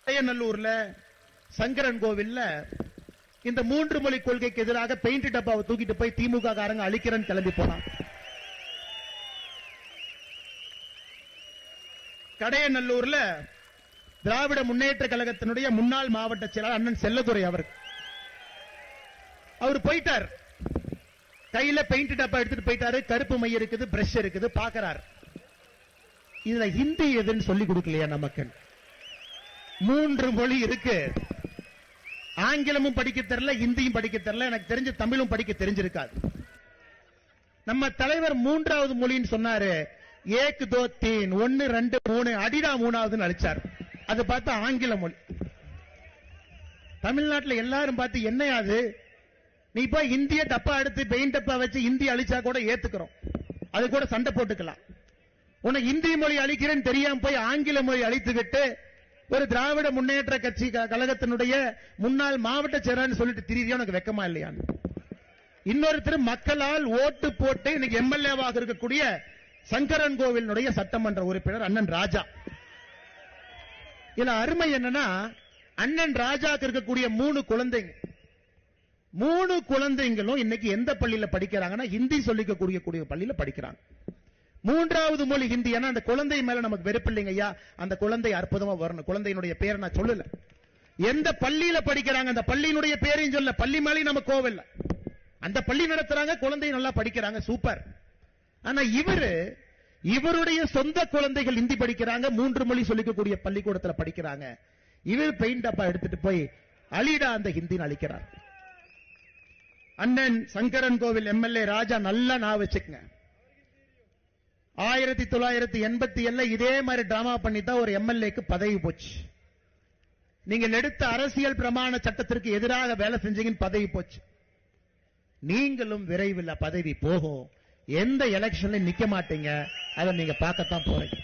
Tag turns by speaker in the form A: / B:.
A: நல்லூர்ல சங்கரன் கோவில்ல இந்த 3 மொழி கொள்கைக்கு எதிராக பெயிண்ட் டப்பாவை தூக்கிட்டு போய் திமுக காரங்க அழிக்கிறன்னு கிளம்பி போனான். கடையநல்லூர்ல திராவிட முன்னேற்ற கழகத்தினுடைய முன்னாள் மாவட்ட செயலாளர் அண்ணன் செல்லதுரை அவர் போயிட்டார். கையில பெயிண்ட் டப்பா எடுத்துட்டு போயிட்டாரு. கருப்பு மை இருக்குது, பிரஷ் இருக்குது, பாக்குறார். இதுல ஹிந்தி எதுன்னு சொல்லி கொடுக்கலையா நமக்கு? 3 மொழி இருக்கு. ஆங்கிலமும் படிக்க தெரியல, ஹிந்தியும் படிக்க தெரியல, எனக்கு தெரிஞ்ச தமிழும் படிக்க தெரிஞ்சிருக்காது. நம்ம தலைவர் 3வது மொழின்னு சொன்னாரு. ஏக் தோ தீன், 1 2 3 அடிடா 3வது அழிச்சார். அது பார்த்தா ஆங்கில மொழி. தமிழ்நாட்டில் எல்லாரும் பார்த்து என்னையாது நீ போய் இந்திய டப்பா எடுத்து பெயிண்ட் டப்பா வச்சு இந்தி அழிச்சா கூட ஏத்துக்கிறோம், அது கூட சண்டை போட்டுக்கலாம். உனக்கு இந்தி மொழி அழிக்கிறேன்னு தெரியாம போய் ஆங்கில மொழி அழித்துக்கிட்டு ஒரு திராவிட முன்னேற்ற கட்சி கழகத்தினுடைய முன்னாள் மாவட்ட செயலாளர் சொல்லிட்டு திரியா உனக்கு வெக்கமா இல்லையா? இன்னொருத்தர் மக்களால் ஓட்டு போட்டு இன்னைக்கு எம்எல்ஏவாக இருக்கக்கூடிய சங்கரன் கோவிலுடைய சட்டமன்ற உறுப்பினர் அண்ணன் ராஜா. இதுல அருமை என்னன்னா, அண்ணன் ராஜாக்கு இருக்கக்கூடிய 3 குழந்தைங்க, 3 குழந்தைங்களும் இன்னைக்கு எந்த பள்ளியில படிக்கிறாங்கன்னா ஹிந்தி சொல்லிக்கக்கூடிய பள்ளியில படிக்கிறாங்க. 3வது மொழி ஹிந்தி. ஏன்னா அந்த குழந்தை மேல நமக்கு வெறுப்பு இல்லைங்க ஐயா, அந்த குழந்தை அற்புதமா வரணும். குழந்தையினுடைய பேரை நான் சொல்லல, எந்த பள்ளியில படிக்கிறாங்க அந்த பள்ளியினுடைய பேரையும் சொல்ல. பள்ளி மேலே நம்ம கோவில்ல அந்த பள்ளி நடத்துறாங்க, குழந்தை நல்லா படிக்கிறாங்க, சூப்பர். ஆனா இவருடைய சொந்த குழந்தைகள் ஹிந்தி படிக்கிறாங்க, 3 மொழி சொல்லிக்கக்கூடிய பள்ளிக்கூடத்தில் படிக்கிறாங்க. இவர் பெயிண்ட் டப்பா எடுத்துட்டு போய் அலிடா அந்த ஹிந்தின்னு அழிக்கிறார். அண்ணன் சங்கரன் கோவில் எம்எல்ஏ ராஜா நல்லா நான் வச்சுக்கங்க. 1987 இதே மாதிரி டிராமா பண்ணித்தான் ஒரு எம்எல்ஏக்கு பதவி போச்சு. நீங்கள் எடுத்த அரசியல் பிரமாண சட்டத்திற்கு எதிராக வேலை செஞ்சீங்கன்னு பதவி போச்சு. நீங்களும் விரைவில் பதவி போகும். எந்த எலெக்ஷன்ல நிக்க மாட்டீங்க, அதை நீங்க பார்க்கத்தான் போறீங்க.